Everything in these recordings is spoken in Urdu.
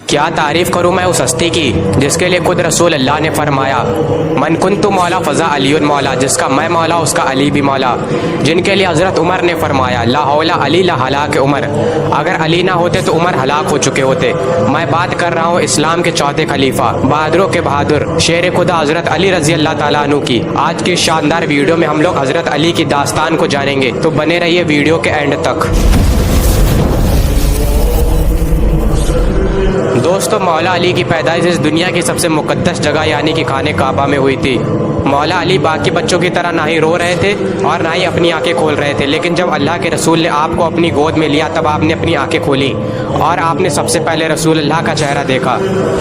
کیا تعریف کروں میں اس ہستی کی جس کے لیے خود رسول اللہ نے فرمایا من کنت مولا فضا علی مولا، جس کا میں مولا اس کا علی بھی مولا، جن کے لیے حضرت عمر نے فرمایا لا حول علی لا ہلاک عمر، اگر علی نہ ہوتے تو عمر ہلاک ہو چکے ہوتے۔ میں بات کر رہا ہوں اسلام کے چوتھے خلیفہ، بہادروں کے بہادر، شیر خدا حضرت علی رضی اللہ تعالیٰ عنہ کی۔ آج کی شاندار ویڈیو میں ہم لوگ حضرت علی کی داستان کو جانیں گے، تو بنے رہیے ویڈیو کے اینڈ تک۔ دوستو، مولا علی کی پیدائش اس دنیا کی سب سے مقدس جگہ یعنی کہ خانہ کعبہ میں ہوئی تھی۔ مولا علی باقی بچوں کی طرح نہ ہی رو رہے تھے اور نہ ہی اپنی آنکھیں کھول رہے تھے، لیکن جب اللہ کے رسول نے آپ کو اپنی گود میں لیا تب آپ نے اپنی آنکھیں کھولی اور آپ نے سب سے پہلے رسول اللہ کا چہرہ دیکھا۔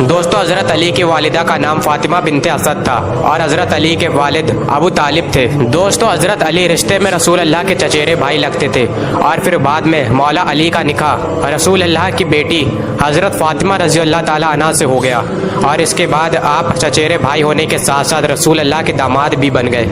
دوستو، حضرت علی کی والدہ کا نام فاطمہ بنت اسد تھا اور حضرت علی کے والد ابو طالب تھے۔ دوستو، حضرت علی رشتے میں رسول اللہ کے چچیرے بھائی لگتے تھے اور پھر بعد میں مولا علی کا نکاح رسول اللہ کی بیٹی حضرت فاطمہ رضی اللہ تعالیٰ عنہ سے ہو گیا اور اس کے بعد آپ چچیرے بھائی ہونے کے ساتھ ساتھ رسول اللہ کے داماد بھی بن گئے۔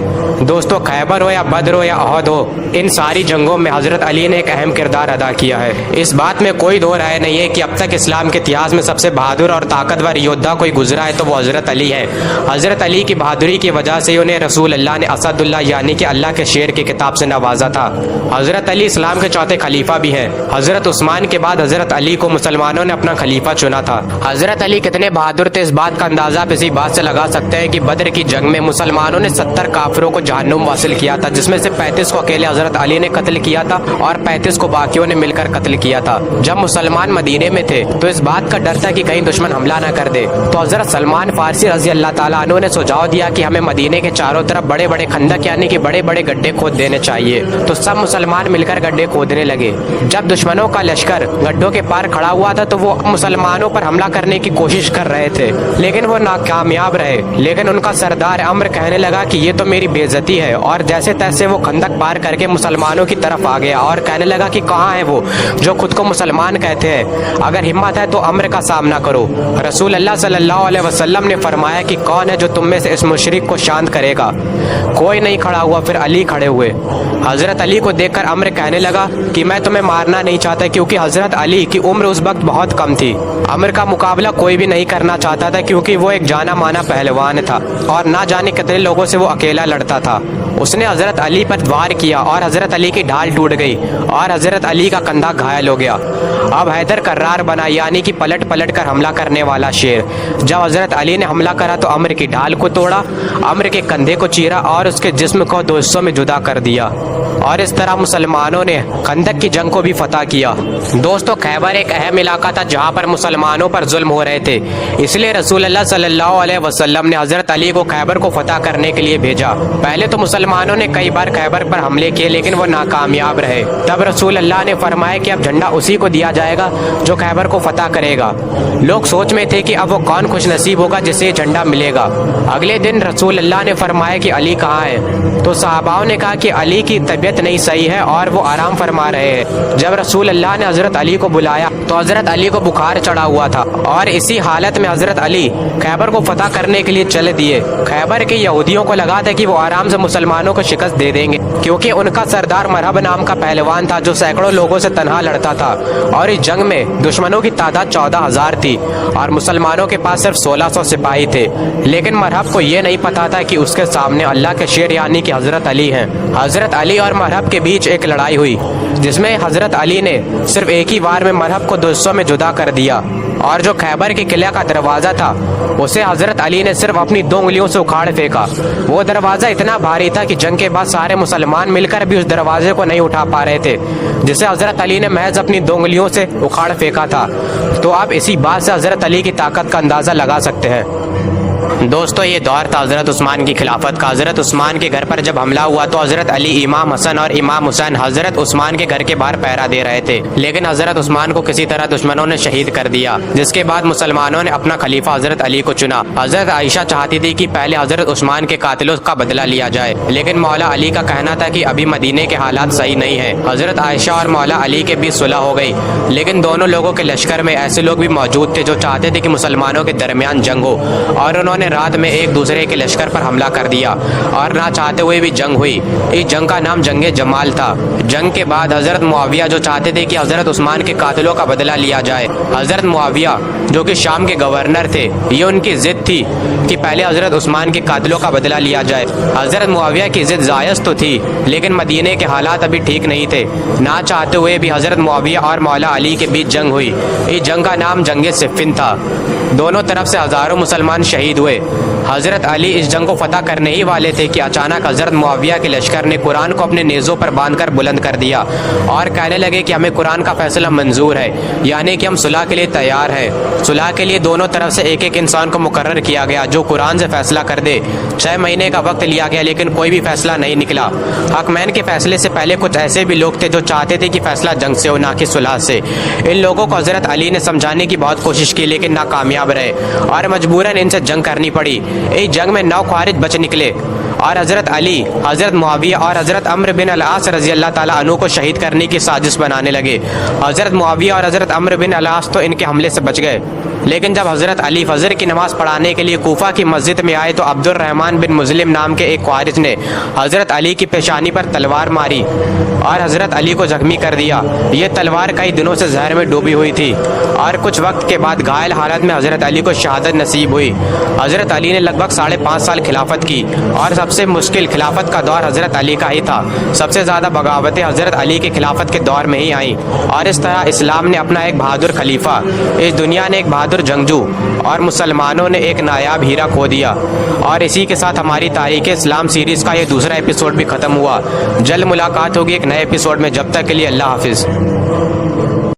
دوستو، خیبر ہو یا بدر ہو یا احد ہو، ان ساری جنگوں میں حضرت علی نے ایک اہم کردار ادا کیا ہے۔ اس بات میں کوئی دو رائے نہیں ہے کہ اب تک اسلام کے اتہاس میں سب سے بہادر اور طاقتور یودھا کوئی گزرا ہے تو وہ حضرت علی ہے۔ حضرت علی کی بہادری کی وجہ سے انہیں رسول اللہ نے اسد اللہ یعنی کہ اللہ کے شیر کی کتاب سے نوازا تھا۔ حضرت علی اسلام کے چوتھے خلیفہ بھی ہیں۔ حضرت عثمان کے بعد حضرت علی کو مسلمانوں نے اپنا خلیفہ چنا تھا۔ حضرت علی کتنے بہادر تھے اس بات کا اندازہ آپ اسی بات سے لگا سکتے ہیں کہ بدر کی جنگ میں مسلمانوں نے 70 کافروں کو جہنم واصل کیا تھا، جس میں سے 35 کو اکیلے حضرت علی نے قتل کیا تھا اور 35 کو باقیوں نے مل کر قتل کیا تھا۔ جب مسلمان مدینے میں تھے تو اس بات کا ڈر تھا کہ کہیں دشمن حملہ نہ کر دے، تو حضرت سلمان فارسی رضی اللہ تعالیٰ عنہ نے سجھاؤ دیا کہ ہمیں مدینے کے چاروں طرف بڑے بڑے خندق یعنی کہ بڑے بڑے گڈھے کھود دینے چاہیے۔ تو سب مسلمان مل کر گڈھے کھودنے لگے۔ جب دشمنوں کا لشکر گڈھوں کے پار کھڑا ہوا تھا تو وہ مسلمانوں پر حملہ کرنے کی کوشش کر رہے تھے، لیکن وہ ناکامیاب رہے۔ لیکن ان کا سردار امر کہنے لگا کہ یہ تو میری بے عزتی ہے، اور جیسے تیسے وہ خندق پار کر کے مسلمانوں کی طرف آ گیا اور کہنے لگا کہ کہاں ہے وہ جو خود کو مسلمان کہتے ہیں، اگر ہمت ہے تو امر کا سامنا کرو۔ رسول اللہ صلی اللہ علیہ وسلم نے فرمایا کہ کون ہے جو تم میں سے اس مشرک کو شانت کرے گا؟ کوئی نہیں کھڑا ہوا، پھر علی کھڑے ہوئے۔ حضرت علی کو دیکھ کر امر کہنے لگا کہ میں تمہیں مارنا نہیں چاہتا، کیونکہ حضرت علی کی عمر اس وقت بہت کم تھی۔ امر کا مقابلہ کوئی بھی نہیں کرنا چاہتا تھا کیونکہ وہ ایک جانا مانا پہلوان تھا اور نہ جانے کتنے لوگوں سے وہ اکیلا لڑتا تھا۔ اس نے حضرت علی پر وار کیا اور حضرت علی کی ڈھال ٹوٹ گئی اور حضرت علی کا کندھا گھائل ہو گیا۔ اب حیدر کرار بنا یعنی کہ پلٹ پلٹ کر حملہ کرنے والا شیر۔ جب حضرت علی نے حملہ کرا تو امر کی ڈھال کو توڑا، امر کے کندھے کو چیرا اور اس کے جسم کو 2 حصوں میں جدا کر دیا، اور اس طرح مسلمانوں نے خندق کی جنگ کو بھی فتح کیا۔ دوستو، خیبر ایک اہم علاقہ تھا جہاں پر مسلمانوں پر ظلم ہو رہے تھے، اس لیے رسول اللہ صلی اللہ علیہ وسلم نے حضرت علی کو خیبر کو فتح کرنے کے لیے بھیجا۔ پہلے تو مسلمانوں نے کئی بار خیبر پر حملے کیے لیکن وہ ناکامیاب رہے۔ تب رسول اللہ نے فرمایا کہ اب جھنڈا اسی کو دیا جائے گا جو خیبر کو فتح کرے گا۔ لوگ سوچ میں تھے کہ اب وہ کون خوش نصیب ہوگا جسے جھنڈا ملے گا۔ اگلے دن رسول اللہ نے فرمایا کہ علی کہاں ہے؟ تو صحاباؤں نے کہا کہ علی کی طبیعت نہیں صحیح ہے اور وہ آرام فرما رہے ہیں۔ جب رسول اللہ نے حضرت علی کو بلایا تو حضرت علی کو بخار چڑھا ہوا تھا اور اسی حالت میں حضرت علی خیبر کو فتح کرنے کے لیے چل دیے۔ خیبر کے یہودیوں کو لگا تھا کہ وہ آرام سے مسلمانوں کو شکست دے دیں گے، کیونکہ ان کا سردار مرحب نام کا پہلوان تھا جو سینکڑوں لوگوں سے تنہا لڑتا تھا، اور اس جنگ میں دشمنوں کی تعداد 14,000 تھی اور مسلمانوں کے پاس صرف 1600 سپاہی تھے۔ لیکن مرحب کو یہ نہیں پتا تھا کہ اس کے سامنے اللہ کے شیر یعنی کہ حضرت علی ہیں۔ حضرت علی اور مرحب کے بیچ ایک لڑائی ہوئی جس میں حضرت علی نے صرف ایک ہی وار میں مرحب کو 2 حصوں میں جدا کر دیا، اور جو خیبر کے قلعہ کا دروازہ تھا اسے حضرت علی نے صرف اپنی 2 انگلیوں سے اکھاڑ پھینکا۔ وہ دروازہ اتنا بھاری تھا کہ جنگ کے بعد سارے مسلمان مل کر بھی اس دروازے کو نہیں اٹھا پا رہے تھے، جسے حضرت علی نے محض اپنی 2 انگلیوں سے اکھاڑ پھینکا تھا۔ تو آپ اسی بات سے حضرت علی کی طاقت کا اندازہ لگا سکتے ہیں۔ دوستو، یہ دور تھا حضرت عثمان کی خلافت کا۔ حضرت عثمان کے گھر پر جب حملہ ہوا تو حضرت علی، امام حسن اور امام حسین حضرت عثمان کے گھر کے باہر پہرا دے رہے تھے، لیکن حضرت عثمان کو کسی طرح دشمنوں نے شہید کر دیا، جس کے بعد مسلمانوں نے اپنا خلیفہ حضرت علی کو چنا۔ حضرت عائشہ چاہتی تھی کہ پہلے حضرت عثمان کے قاتلوں کا بدلہ لیا جائے، لیکن مولا علی کا کہنا تھا کہ ابھی مدینے کے حالات صحیح نہیں ہیں۔ حضرت عائشہ اور مولا علی کے بیچ صلح ہو گئی، لیکن دونوں لوگوں کے لشکر میں ایسے لوگ بھی موجود تھے جو چاہتے تھے کہ مسلمانوں کے درمیان جنگ ہو، اور انہوں نے نے رات میں ایک دوسرے کے لشکر پر حملہ کر دیا اور نہ چاہتے ہوئے بھی جنگ ہوئی۔ اس جنگ کا نام جنگ جمال تھا۔ جنگ کے بعد حضرت معاویہ جو چاہتے تھے کہ حضرت عثمان کے قاتلوں کا بدلہ لیا جائے، حضرت معاویہ جو کہ شام کے گورنر تھے، یہ ان کی ضد تھی کہ پہلے حضرت عثمان کے قاتلوں کا بدلہ لیا جائے۔ حضرت معاویہ کی ضد جائز تو تھی، لیکن مدینے کے حالات ابھی ٹھیک نہیں تھے۔ نہ چاہتے ہوئے بھی حضرت معاویہ اور مولا علی کے بیچ جنگ ہوئی۔ اس جنگ کا نام جنگ صفین تھا۔ دونوں طرف سے ہزاروں مسلمان شہید ہوئے۔ حضرت علی اس جنگ کو فتح کرنے ہی والے تھے کہ اچانک حضرت معاویہ کے لشکر نے قرآن کو اپنے نیزوں پر باندھ کر بلند کر دیا اور کہنے لگے کہ ہمیں قرآن کا فیصلہ منظور ہے، یعنی کہ ہم صلح کے لیے تیار ہیں۔ صلح کے لیے دونوں طرف سے ایک ایک انسان کو مقرر کیا گیا جو قرآن سے فیصلہ کر دے۔ 6 مہینے کا وقت لیا گیا لیکن کوئی بھی فیصلہ نہیں نکلا۔ حکمین کے فیصلے سے پہلے کچھ ایسے بھی لوگ تھے جو چاہتے تھے کہ فیصلہ جنگ سے ہو، نہ کہ صلح سے۔ ان لوگوں کو حضرت علی نے سمجھانے کی بہت کوشش کی لیکن ناکامیاب رہے اور مجبوراً ان سے جنگ کرنی پڑی۔ اس جنگ میں 9 خوارج بچ نکلے اور حضرت علی، حضرت معاویہ اور حضرت عمرو بن العاص رضی اللہ تعالیٰ عنہ کو شہید کرنے کی سازش بنانے لگے۔ حضرت معاویہ اور حضرت عمرو بن العاص تو ان کے حملے سے بچ گئے، لیکن جب حضرت علی فجر کی نماز پڑھانے کے لیے کوفہ کی مسجد میں آئے تو عبد الرحمن بن مظلم نام کے ایک خوارج نے حضرت علی کی پیشانی پر تلوار ماری اور حضرت علی کو زخمی کر دیا۔ یہ تلوار کئی دنوں سے زہر میں ڈوبی ہوئی تھی اور کچھ وقت کے بعد گھائل حالت میں حضرت علی کو شہادت نصیب ہوئی۔ حضرت علی نے لگ بھگ 5.5 سال خلافت کی اور سب سے مشکل خلافت کا دور حضرت علی کا ہی تھا۔ سب سے زیادہ بغاوتیں حضرت علی کے خلافت کے دور میں ہی آئیں اور اس طرح اسلام نے اپنا ایک بہادر خلیفہ، اس دنیا نے ایک بہادر جنگجو اور مسلمانوں نے ایک نایاب ہیرا کھو دیا۔ اور اسی کے ساتھ ہماری تاریخ اسلام سیریز کا یہ دوسرا ایپیسوڈ بھی ختم ہوا۔ جلد ملاقات ہوگی ایک نئے ایپیسوڈ میں، جب تک کے لیے اللہ حافظ۔